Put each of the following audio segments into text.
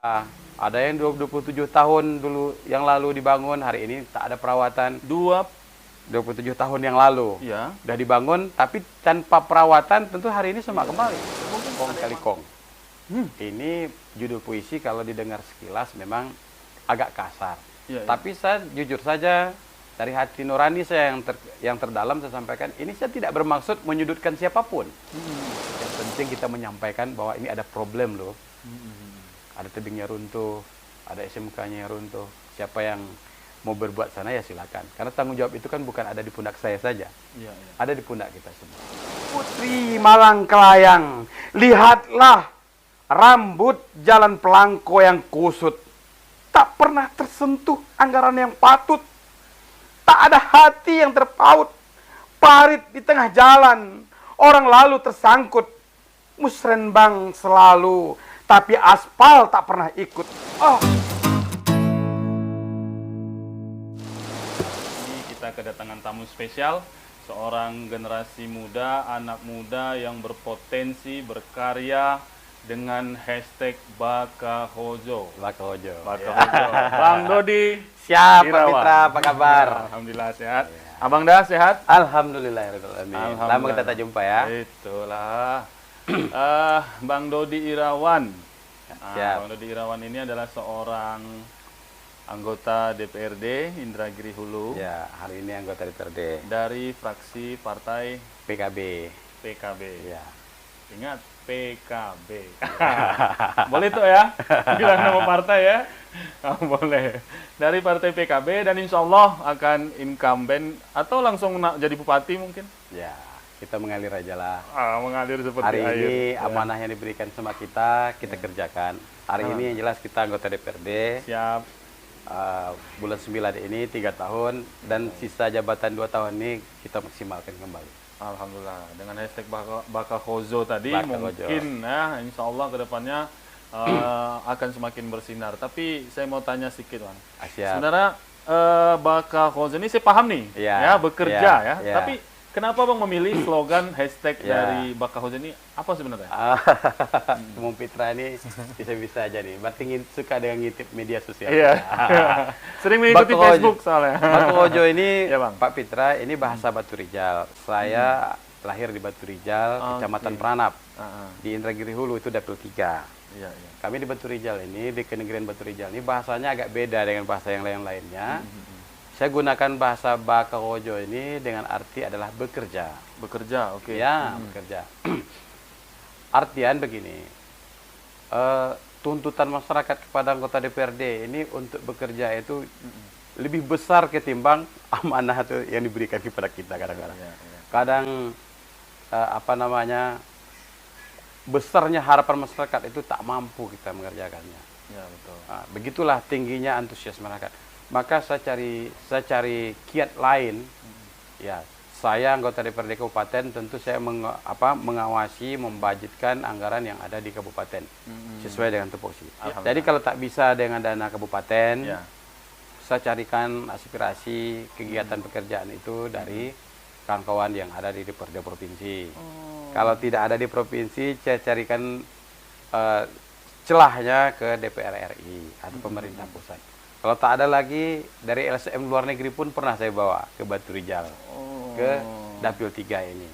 Ada yang 27 tahun dulu yang lalu dibangun, hari ini tak ada perawatan. 27 tahun yang lalu Ya. udah dibangun, tapi tanpa perawatan tentu hari ini semak kembali. Kong kali kong. Ini judul puisi kalau didengar sekilas memang agak kasar. Ya, ya. Tapi saya jujur saja dari hati nurani saya yang terdalam saya sampaikan, ini saya tidak bermaksud menyudutkan siapapun. Yang penting kita menyampaikan bahwa ini ada problem loh. Ada tebingnya runtuh, ada SMK-nya yang runtuh. Siapa yang mau berbuat sana ya silakan. Karena tanggung jawab itu kan bukan ada di pundak saya saja. Ya, ya. Ada di pundak kita semua. Putri Malang Kelayang, lihatlah rambut jalan pelangko yang kusut. Tak pernah tersentuh anggaran yang patut. Tak ada hati yang terpaut. Parit di tengah jalan, orang lalu tersangkut. Musrenbang selalu, tapi aspal tak pernah ikut. Ini kita kedatangan tamu spesial, seorang generasi muda, anak muda yang berpotensi berkarya dengan hashtag Bakahojo. Bakahojo. Bakahojo. Bang Dodi. Siap, Pak Irawan. Fitra, apa kabar? Alhamdulillah sehat. Abang dah sehat? Alhamdulillah. Lama kita tak jumpa ya. Itulah. Bang Dodi Irawan. Siap. Bang Dodi Irawan ini adalah seorang anggota DPRD Indragiri Hulu Ya, hari ini anggota DPRD dari fraksi partai PKB. PKB. Ya. Ingat PKB. Boleh tuh ya? Bilang nama partai ya? Boleh. Dari partai PKB dan insya Allah akan incumbent atau langsung jadi bupati mungkin? Ya, kita mengalir aja lah. Mengalir seperti Hari air. ini Ya. amanah yang diberikan sama kita kerjakan. Hari ini yang jelas kita anggota DPRD. Siap. Bulan 9 ini 3 tahun dan sisa jabatan 2 tahun ini kita maksimalkan kembali. Alhamdulillah. Dengan hashtag Bakahojo tadi Bakahojo. mungkin ya insya Allah kedepannya akan semakin bersinar. Tapi saya mau tanya sedikit, Bang. Siap. Sebenarnya Bakahojo ini saya paham nih, Ya, ya bekerja ya, ya. ya. Tapi kenapa Bang memilih slogan hashtag Ya. dari Bakahojo ini apa sebenarnya? Bung Fitra ini bisa-bisa aja nih. Berarti suka dengan ngintip media sosial. Iya. Sering mengikuti Bakahojo. Facebook soalnya. Bakahojo ini, Ya, Bang. Pak Fitra, ini bahasa Batu Rijal. Saya lahir di Batu Rijal, Kecamatan Pranap. Di Indragiri Hulu itu Dapil 3. Iya, iya. Kami di Batu Rijal ini, di Kenegerian Batu Rijal ini bahasanya agak beda dengan bahasa yang lain-lainnya. Saya gunakan bahasa Bakahojo ini dengan arti adalah bekerja. Bekerja, oke. Ya, bekerja. Artian begini, tuntutan masyarakat kepada anggota DPRD ini untuk bekerja itu lebih besar ketimbang amanah itu yang diberikan kepada kita kadang-kadang. Iya, iya. Kadang besarnya harapan masyarakat itu tak mampu kita mengerjakannya. Ya, betul. Begitulah tingginya antusias masyarakat. Maka saya cari kiat lain. Ya, saya anggota DPRD Kabupaten tentu saya mengawasi, membudgetkan anggaran yang ada di kabupaten sesuai dengan tupoksi. Jadi kalau tak bisa dengan dana kabupaten, Ya. saya carikan aspirasi kegiatan pekerjaan itu dari kawan-kawan yang ada di DPRD provinsi. Kalau tidak ada di provinsi, saya carikan celahnya ke DPR RI atau pemerintah pusat. Kalau tak ada lagi, dari LSM luar negeri pun pernah saya bawa ke Batu Rijal, ke Dapil 3 ini.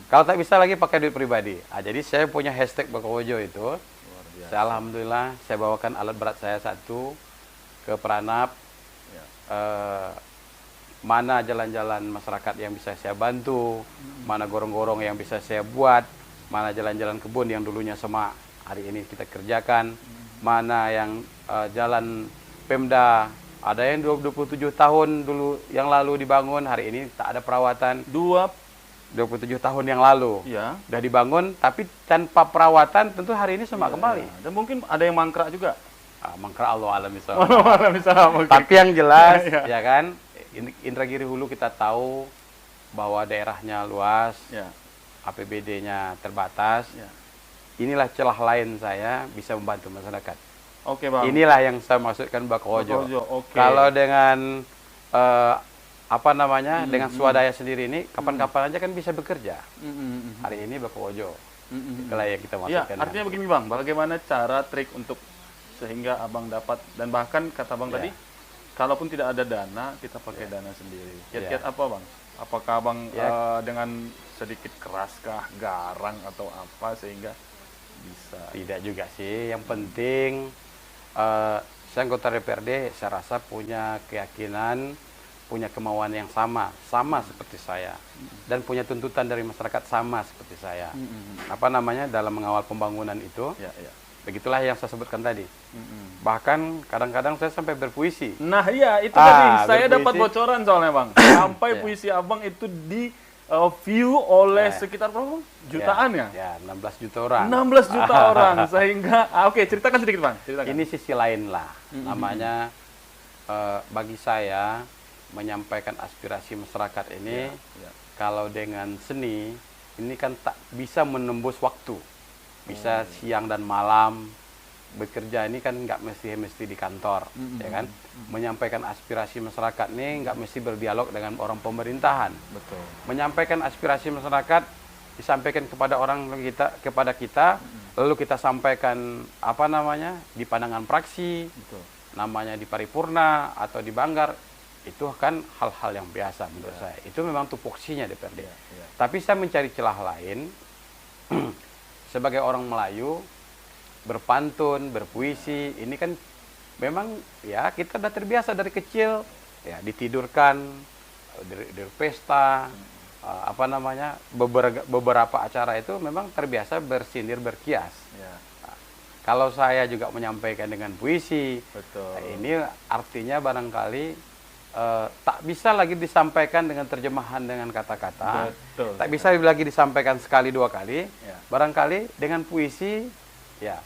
Kalau tak bisa lagi pakai duit pribadi. Jadi saya punya hashtag Bakahojo itu. Saya, alhamdulillah, saya bawakan alat berat saya satu ke Pranap. Mana jalan-jalan masyarakat yang bisa saya bantu, mana gorong-gorong yang bisa saya buat, mana jalan-jalan kebun yang dulunya semak, hari ini kita kerjakan, mana yang jalan Pemda, ada yang 27 tahun dulu yang lalu dibangun, hari ini tak ada perawatan. 27 tahun yang lalu Ya. udah dibangun, tapi tanpa perawatan tentu hari ini semak kembali. Dan mungkin ada yang mangkrak juga. Mangkrak Allah alam Misalnya, Tapi yang jelas, Ya, ya kan, Indragiri Hulu kita tahu bahwa daerahnya luas, Ya. APBD-nya terbatas. Ya. Inilah celah lain saya bisa membantu masyarakat. Oke, Bang. Inilah yang saya maksudkan Bakahojo. Bakahojo, oke. Kalau dengan dengan swadaya sendiri ini, kapan-kapan aja kan bisa bekerja. Hari ini Bakahojo. Itulah yang kita Ya, maksudkan. artinya begini, Bang. Bagaimana cara trik untuk sehingga abang dapat, dan bahkan kata abang Ya. tadi, kalaupun tidak ada dana, kita pakai dana sendiri. Kiat-kiat apa bang? Apakah abang Ya. dengan sedikit keraskah, garang atau apa sehingga bisa? Tidak juga sih, yang penting saya anggota DPRD, saya rasa punya keyakinan, punya kemauan yang sama seperti saya, dan punya tuntutan dari masyarakat sama seperti saya. Apa namanya, dalam mengawal pembangunan itu, Ya, ya. begitulah yang saya sebutkan tadi. Bahkan kadang-kadang saya sampai berpuisi. Nah iya, itu tadi saya berpuisi. dapat bocoran soalnya bang, sampai Ya. puisi abang itu di view oleh Ya. sekitar berapa bang? Jutaan ya? Ya, 16 juta orang. 16 juta orang, sehingga oke, ceritakan sedikit bang, ceritakan. Ini sisi lain lah, namanya bagi saya menyampaikan aspirasi masyarakat ini, Ya. kalau dengan seni ini kan tak bisa menembus waktu, bisa siang dan malam bekerja, ini kan nggak mesti di kantor, ya kan? Menyampaikan aspirasi masyarakat ini nggak mesti berdialog dengan orang pemerintahan. Betul. Menyampaikan aspirasi masyarakat disampaikan kepada kita, lalu kita sampaikan apa namanya di pandangan praksi, Betul. namanya di paripurna atau di banggar, itu kan hal-hal yang biasa menurut saya. Itu memang tupoksinya DPRD. Ya. Tapi saya mencari celah lain sebagai orang Melayu, berpantun, berpuisi, ini kan memang ya kita udah terbiasa dari kecil ya, ditidurkan, di pesta, apa namanya, beberapa acara itu memang terbiasa bersindir, berkias. Ya. Kalau saya juga menyampaikan dengan puisi, Betul. ini artinya barangkali tak bisa lagi disampaikan dengan terjemahan dengan kata-kata, Betul. tak bisa lagi disampaikan sekali dua kali. Ya. Barangkali dengan puisi, ya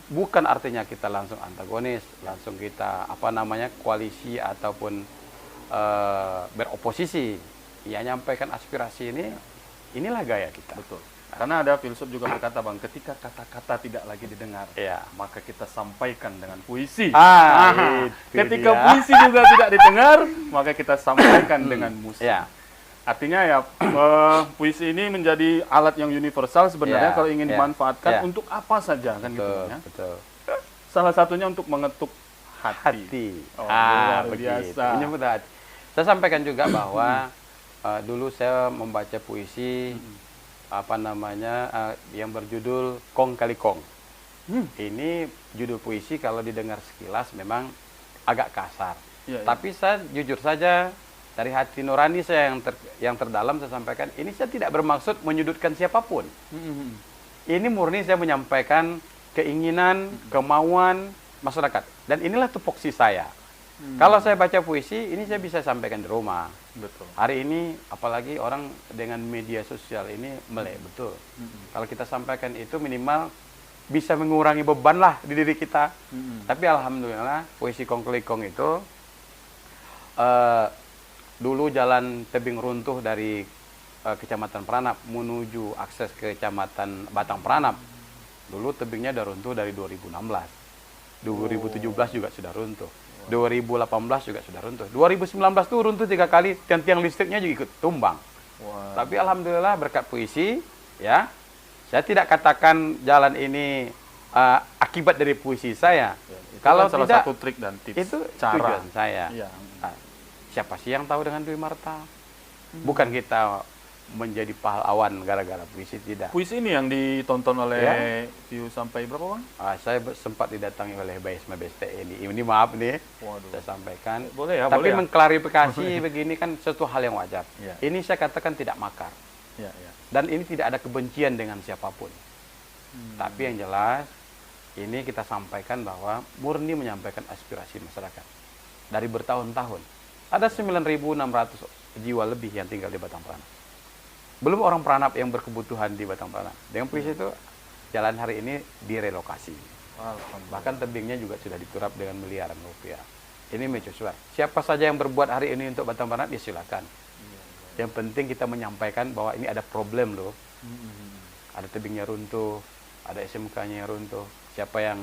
bukan artinya kita langsung antagonis, langsung kita apa namanya koalisi ataupun beroposisi. Ya, nyampaikan aspirasi ini, inilah gaya kita. Betul. Karena ada filsuf juga berkata bang, ketika kata-kata tidak lagi didengar, Ya. maka kita sampaikan dengan puisi. Itu Ketika dia. puisi juga tidak didengar, maka kita sampaikan dengan musik. Ya. Artinya ya puisi ini menjadi alat yang universal sebenarnya Ya, kalau ingin ya, dimanfaatkan ya. untuk apa saja kan gitu Betul, ya. betul. Salah satunya untuk mengetuk hati. Hati. Oh, luar begitu. biasa. Menyebut hati. Saya sampaikan juga bahwa dulu saya membaca puisi apa namanya yang berjudul Kong Kali Kong. Ini judul puisi kalau didengar sekilas memang agak kasar. Ya, ya. Tapi saya jujur saja dari hati nurani saya yang terdalam saya sampaikan, ini saya tidak bermaksud menyudutkan siapapun. Ini murni saya menyampaikan keinginan, kemauan masyarakat. Dan inilah tupoksi saya. Kalau saya baca puisi, ini saya bisa sampaikan di rumah. Betul. Hari ini, apalagi orang dengan media sosial ini melek, betul. Kalau kita sampaikan itu minimal bisa mengurangi beban lah di diri kita. Tapi alhamdulillah, puisi Kong Kali Kong itu, dulu jalan tebing runtuh dari Kecamatan Pranap menuju akses ke Kecamatan Batang Pranap. Dulu tebingnya udah runtuh dari 2016. 2017 juga sudah runtuh. 2018 juga sudah runtuh. 2019 tuh runtuh 3 kali, tiang-tiang listriknya juga ikut tumbang. Wah. Tapi alhamdulillah berkat puisi, ya, saya tidak katakan jalan ini akibat dari puisi saya. Itu Kalau kan salah tidak, satu trik dan tips itu cara tujuan saya. Iya. Nah, siapa sih yang tahu dengan Dwi Marta? Bukan kita menjadi pahlawan gara-gara puisi, tidak. Puisi ini yang ditonton oleh Ya. view sampai berapa bang? Saya sempat didatangi oleh Baisma BSTE ini maaf nih, Waduh. saya sampaikan. Boleh ya, Tapi boleh ya? mengklarifikasi begini kan suatu hal yang wajar. Ya. Ini saya katakan tidak makar. Ya, ya. Dan ini tidak ada kebencian dengan siapapun. Tapi yang jelas, ini kita sampaikan bahwa murni menyampaikan aspirasi masyarakat. Dari bertahun-tahun. Ada 9.600 jiwa lebih yang tinggal di Batang Pranap. Belum orang Pranap yang berkebutuhan di Batang Pranap. Dengan puisi itu, jalan hari ini direlokasi. Alhamdulillah. Bahkan tebingnya juga sudah diturap dengan miliaran rupiah. Ini mercusuar. Siapa saja yang berbuat hari ini untuk Batang Pranap, ya silakan. Yang penting kita menyampaikan bahwa ini ada problem loh. Ada tebingnya runtuh, ada SMK-nya yang runtuh. Siapa yang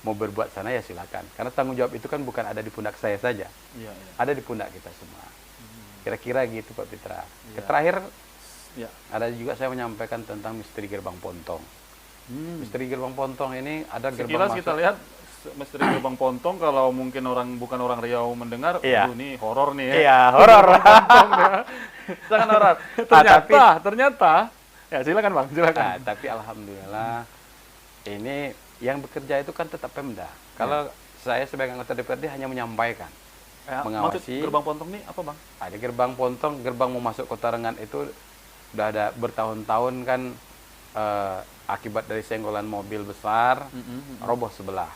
mau berbuat sana ya silakan. Karena tanggung jawab itu kan bukan ada di pundak saya saja. Iya, iya. Ada di pundak kita semua. Kira-kira gitu Pak Pitra. Iya. Terakhir, Ya. ada juga saya menyampaikan tentang misteri gerbang Pontong. Misteri gerbang Pontong ini ada gerbang Sekilas kita lihat misteri gerbang pontong kalau mungkin bukan orang Riau mendengar, Iya. aduh ini horor nih ya. Iya, horor. Pontong ya. Sangat horor. Ternyata, ya silakan Bang, silakan. Nah, tapi alhamdulillah ini yang bekerja itu kan tetap Pemda. Kalau saya sebagai anggota DPRD hanya menyampaikan, Ya, mengawasi. maksud gerbang pontong nih apa Bang? Ada gerbang pontong, gerbang mau masuk Kota Rengat itu udah ada bertahun-tahun kan, akibat dari senggolan mobil besar roboh sebelah.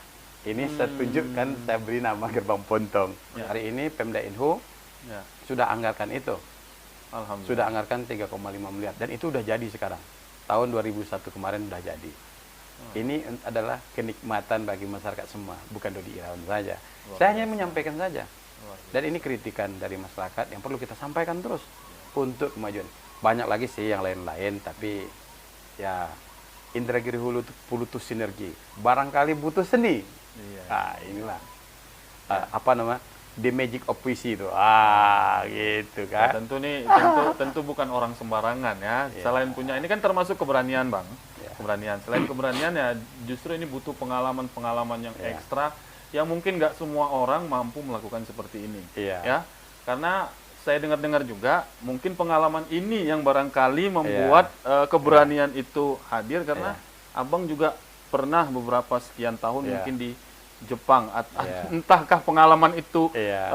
Ini saya tunjukkan, saya beri nama gerbang pontong. Ya. Hari ini Pemda Inhu Ya, sudah anggarkan itu. alhamdulillah. Sudah anggarkan 3,5 miliar dan itu udah jadi sekarang. Tahun 2001 kemarin udah jadi. Ini adalah kenikmatan bagi masyarakat semua, bukan Dodi Irawan saja. Saya hanya menyampaikan saja. Dan ini kritikan dari masyarakat yang perlu kita sampaikan terus untuk kemajuan. Banyak lagi sih yang lain-lain, tapi ya Indragiri Hulu butuh sinergi. Barangkali butuh seni. Iya. Nah, inilah apa nama? The magic of puisi itu. Gitu Ya, kan. tentu bukan orang sembarangan ya. Iya. Selain punya ini kan termasuk keberanian Bang. Iya. Keberanian. Selain keberanian ya justru ini butuh pengalaman-pengalaman yang Iya. ekstra yang mungkin nggak semua orang mampu melakukan seperti ini. Iya. Ya. Karena saya dengar-dengar juga mungkin pengalaman ini yang barangkali membuat keberanian itu hadir karena Abang juga pernah beberapa sekian tahun Iya. mungkin di Jepang. Iya. Entahkah pengalaman itu Iya.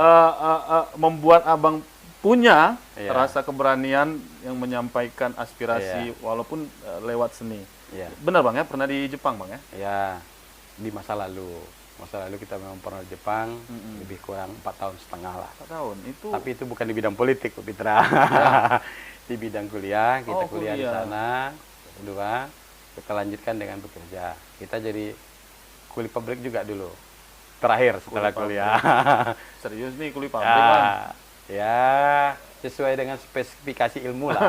membuat Abang punya Iya. rasa keberanian yang menyampaikan aspirasi Iya. walaupun lewat seni. Iya. Benar Bang ya, pernah di Jepang Bang ya? Ya, di masa lalu. Masa lalu kita memang pernah di Jepang, lebih kurang 4 tahun setengah lah. 4 tahun. Itu Tapi itu bukan di bidang politik, Bu Pitra. Di bidang kuliah, kita kuliah di kuliah. sana. Kedua, kita lanjutkan dengan bekerja. Kita jadi kuli pabrik juga dulu. Terakhir setelah Kuli kuliah. serius nih kuli pabrik Bang. Ya, sesuai dengan spesifikasi ilmu lah.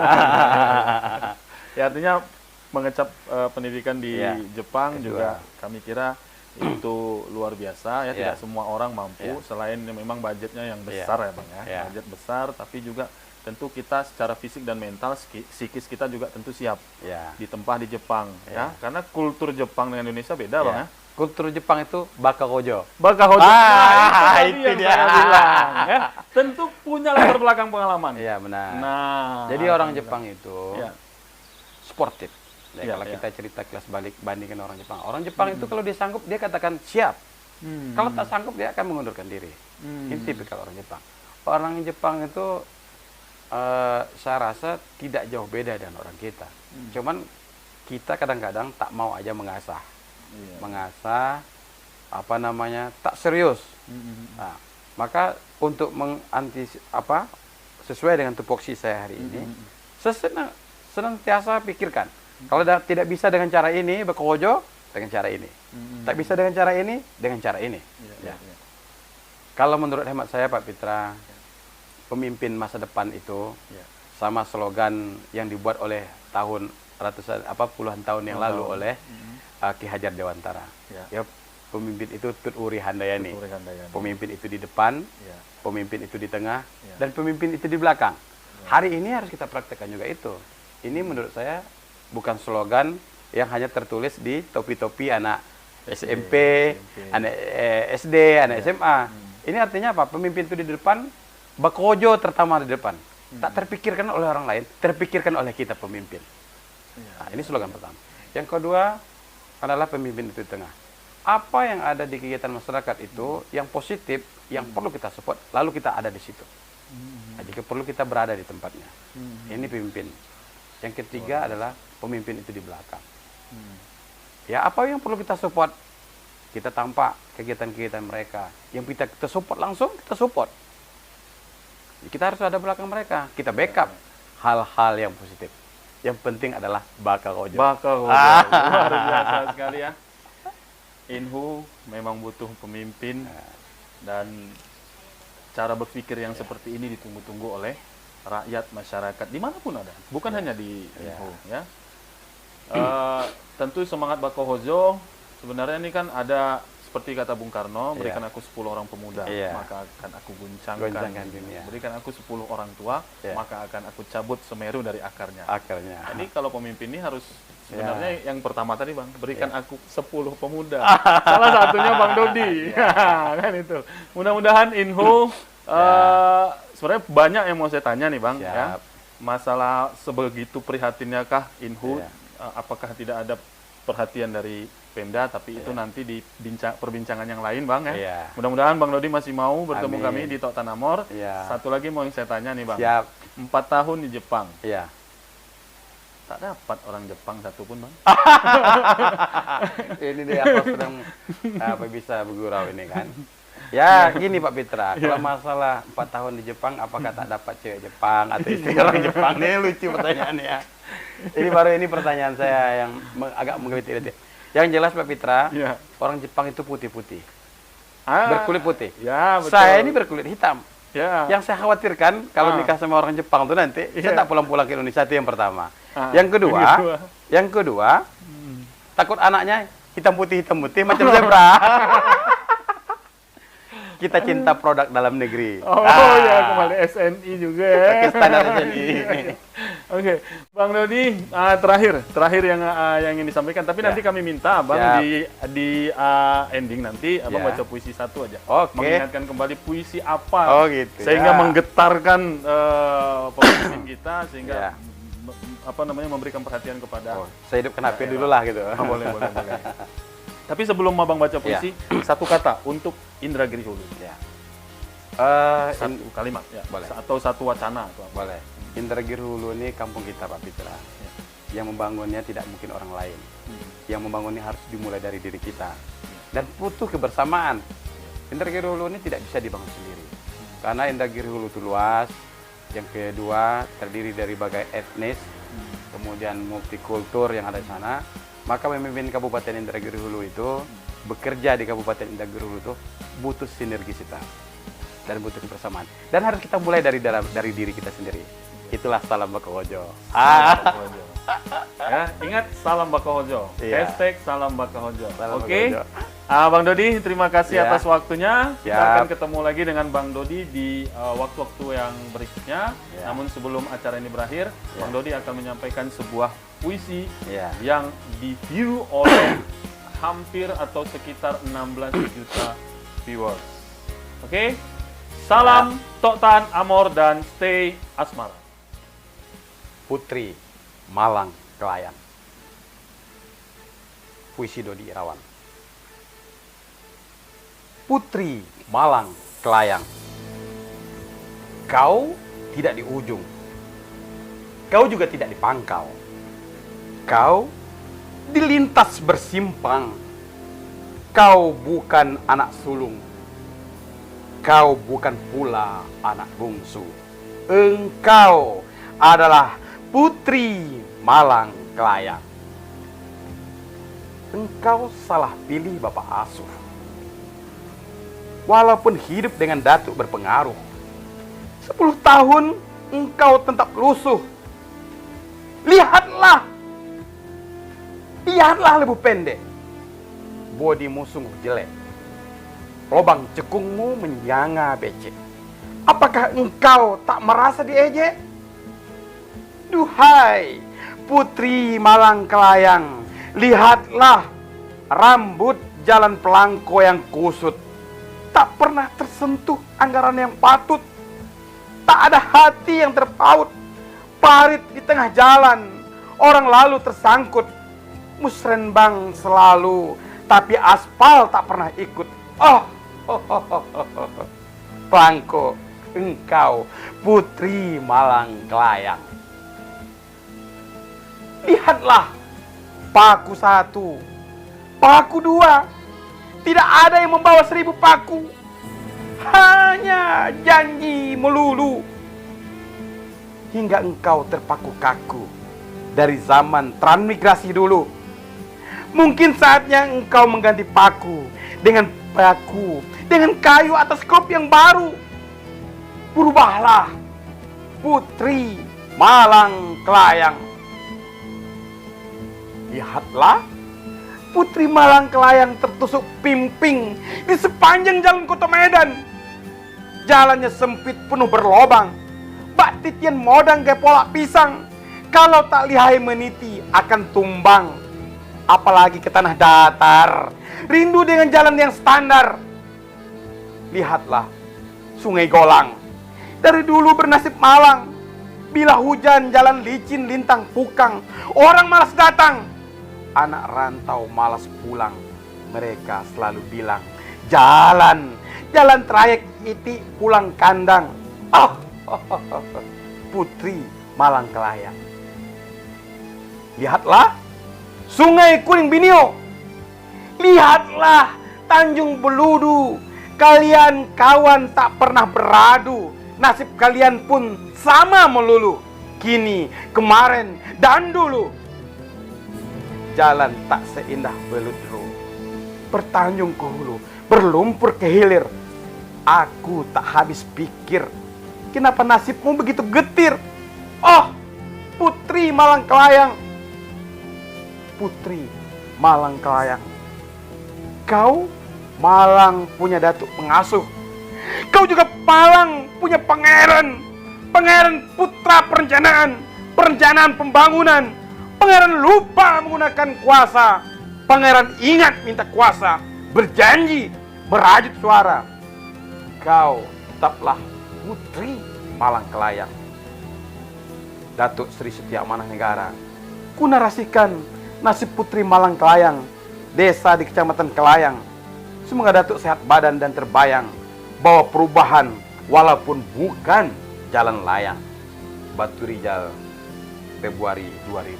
Ya artinya mengecap pendidikan di Iya. Jepang Kedua. juga kami kira itu luar biasa ya, tidak Iya. semua orang mampu Iya. selain memang budgetnya yang besar ya Bang ya. Iya. Budget besar tapi juga tentu kita secara fisik dan mental psikis kita juga tentu siap Ya. ditempa di Jepang ya. Iya. Karena kultur Jepang dengan Indonesia beda Bang ya. Kultur Jepang itu bakarojo. Bakahojo. Itu yang dia. saya bilang, ya. Tentu punya latar belakang pengalaman. Iya, benar. Nah, Jadi orang Jepang itu ya. sportif. Ya, Iya, kalau iya. kita cerita kelas balik bandingkan orang Jepang. Orang Jepang itu kalau dia sanggup dia katakan siap. Kalau tak sanggup dia akan mengundurkan diri. Ini tipikal orang Jepang. Orang Jepang itu saya rasa tidak jauh beda dengan orang kita. Cuman kita kadang-kadang tak mau aja mengasah. Iya. Mengasah apa namanya? Tak serius. Hmm. Nah, maka untuk sesuai dengan tupoksi saya hari ini, saya senantiasa pikirkan. Kalau tidak bisa dengan cara ini, bekerja dengan cara ini. Tak bisa dengan cara ini, dengan cara ini. Iya, Ya. iya. Kalau menurut hemat saya, Pak Pitra, pemimpin masa depan itu Iya. sama slogan yang dibuat oleh puluhan tahun yang lalu oleh Ki Hajar Dewantara. Ya. Ya, pemimpin itu Tut Uri Handayani. Tut Uri Handayani. Pemimpin itu di depan, Ya. pemimpin itu di tengah, Ya. dan pemimpin itu di belakang. Hari ini harus kita praktekkan juga itu. Ini menurut saya bukan slogan yang hanya tertulis di topi-topi anak SMP, anak SD, anak SMA. Ini artinya apa? Pemimpin itu di depan, bakojo terutama di depan. Tak terpikirkan oleh orang lain, terpikirkan oleh kita pemimpin. Nah, ini slogan pertama. Yang kedua adalah pemimpin itu di tengah. Apa yang ada di kegiatan masyarakat itu yang positif, yang perlu kita support, lalu kita ada di situ. Nah, jika perlu kita berada di tempatnya. Ini pemimpin. Yang ketiga adalah pemimpin itu di belakang. Ya, apa yang perlu kita support? Kita tampak kegiatan-kegiatan mereka. Yang kita support langsung, kita support. Kita harus ada belakang mereka. Kita backup hal-hal yang positif. Yang penting adalah bakarojo. Bakahojo. Luar biasa sekali ya. Inhu memang butuh pemimpin dan cara berpikir yang seperti ini ditunggu-tunggu oleh rakyat masyarakat dimanapun ada, bukan hanya di Inhu ya. Tentu semangat Bakahojo sebenarnya ini kan ada seperti kata Bung Karno, Iya. berikan aku 10 orang pemuda, Iya. maka akan aku goncangkan Goncangkan dunia. Berikan aku 10 orang tua, Iya. maka akan aku cabut Semeru dari akarnya. Akarnya. Jadi kalau pemimpin ini harus sebenarnya yang pertama tadi Bang, berikan aku 10 pemuda. Salah satunya Bang Dodi. Kan itu. Mudah-mudahan Inhu sebenarnya banyak yang mau saya tanya nih Bang, Siap. ya. Masalah sebegitu prihatinya kah Inhu, Iya. apakah tidak ada perhatian dari Pemda, tapi itu nanti di perbincangan yang lain Bang ya. Iya. Mudah-mudahan Bang Dodi masih mau bertemu Amin. kami di Tok Tanamor. Iya. Satu lagi mau yang saya tanya nih Bang. Siap. 4 tahun di Jepang. Iya. Tak dapat orang Jepang satupun Bang. Ini dia apa sedang apa bisa bergurau ini kan. Ya gini Pak Pitra, kalau masalah 4 tahun di Jepang, apakah tak dapat cewek Jepang atau istri orang Jepang? Ini lucu pertanyaannya. Ini pertanyaan saya yang agak menggelitik. Yang jelas Pak Pitra, Iya. orang Jepang itu putih-putih, Ah, berkulit putih. Ya, betul. Saya ini berkulit hitam. Ya. Yang saya khawatirkan kalau nikah sama orang Jepang tuh nanti saya tak pulang-pulang ke Indonesia, itu yang pertama. Yang kedua, takut anaknya hitam putih macam zebra. Kita cinta produk dalam negeri. Oh ya, kembali SNI juga ya. Pakai standar SNI. Oke, Bang Dodi, terakhir yang ingin disampaikan. Tapi nanti kami minta Abang Siap. di ending nanti Abang Ya. baca puisi satu aja. Oke. Mengingatkan kembali puisi apa Oh gitu. sehingga ya. menggetarkan pemimpin kita sehingga Ya. memberikan perhatian kepada. Oh, saya hidupkan HP dulu lah gitu. Oh, boleh. Tapi sebelum Abang baca puisi, satu kata untuk Indra Giri Hulu. Ya. Satu kalimat ya. Boleh. Atau satu wacana atau apa. Boleh. Indragiri Hulu ini kampung kita Pak Pitra. Yang membangunnya tidak mungkin orang lain. Yang membangunnya harus dimulai dari diri kita. Dan butuh kebersamaan. Indragiri Hulu ini tidak bisa dibangun sendiri. Karena Indragiri Hulu itu luas. Yang kedua terdiri dari berbagai etnis. Kemudian multikultur yang ada di sana. Maka pemimpin Kabupaten Indragiri Hulu itu bekerja di Kabupaten Indragiri Hulu itu butuh sinergisitas dan butuh kebersamaan. Dan harus kita mulai dari diri kita sendiri. Itulah salam Bakahojo. Bakahojo. Ya, ingat salam Bakahojo. Iya. Hashtag salam Bakahojo. Salam Oke. Bakahojo. Bang Dodi, terima kasih Ya. atas waktunya. Kita Siap. akan ketemu lagi dengan Bang Dodi di waktu-waktu yang berikutnya. Ya. Namun sebelum acara ini berakhir, Bang Dodi akan menyampaikan sebuah puisi Ya. yang di-view oleh hampir atau sekitar 16 juta viewers. Oke? Salam Tok Tan Amor dan stay asmara. Putri Malang Kelayan. Puisi Dodi Irawan. Putri Malang Kelayan. Kau tidak di ujung. Kau juga tidak di pangkal. Kau di lintas bersimpang. Kau bukan anak sulung. Kau bukan pula anak bungsu. Engkau adalah Putri Malang Kelayan. Engkau salah pilih bapak asuh. Walaupun hidup dengan datuk berpengaruh, 10 tahun engkau tetap lusuh. Lihatlah lebih pendek. Bodimu sungguh jelek. Lobang cekungmu menyanga becek. Apakah engkau tak merasa diejek? Duhai Putri Malang Kelayang, lihatlah rambut jalan pelangko yang kusut. Tak pernah tersentuh anggaran yang patut. Tak ada hati yang terpaut. Parit di tengah jalan, orang lalu tersangkut. Musrenbang selalu, tapi aspal tak pernah ikut. Pelangko, engkau Putri Malang Kelayang. Lihatlah, paku 1, paku 2, tidak ada yang membawa 1000 paku. Hanya janji melulu. Hingga engkau terpaku kaku dari zaman transmigrasi dulu. Mungkin saatnya engkau mengganti paku dengan kayu atas skop yang baru. Berubahlah, Putri Malang Kelayang. Lihatlah Putri Malang Kelayang tertusuk pimping di sepanjang jalan kota Medan. Jalannya sempit penuh berlobang. Bak titian modang kayak polak pisang. Kalau tak lihai meniti akan tumbang. Apalagi ke tanah datar. Rindu dengan jalan yang standar. Lihatlah Sungai Golang. Dari dulu bernasib malang. Bila hujan jalan licin lintang pukang. Orang malas datang. Anak rantau malas pulang. Mereka selalu bilang, jalan trayek iti pulang kandang. Putri Malang Kelayang. Lihatlah Sungai Kuning Binio. Lihatlah Tanjung Beludu. Kalian kawan tak pernah beradu. Nasib kalian pun sama melulu. Kini, kemarin, dan dulu. Jalan tak seindah Beludru. Bertanjung ke hulu, berlumpur ke hilir. Aku tak habis pikir. Kenapa nasibmu begitu getir? Oh, Putri Malang Kelayang. Putri Malang Kelayang. Kau Malang punya datuk pengasuh. Kau juga Malang punya pangeran. Pangeran putra perencanaan. Perencanaan pembangunan. Pangeran lupa menggunakan kuasa. Pangeran ingat minta kuasa. Berjanji merajut suara. Kau tetaplah Putri Malang Kelayang. Datuk Sri Setia Amanah Negara. Ku narasikan nasib Putri Malang Kelayang. Desa di Kecamatan Kelayang. Semoga Datuk sehat badan dan terbayang. Bawa perubahan walaupun bukan jalan layang. Batu Rijal, Februari 2020.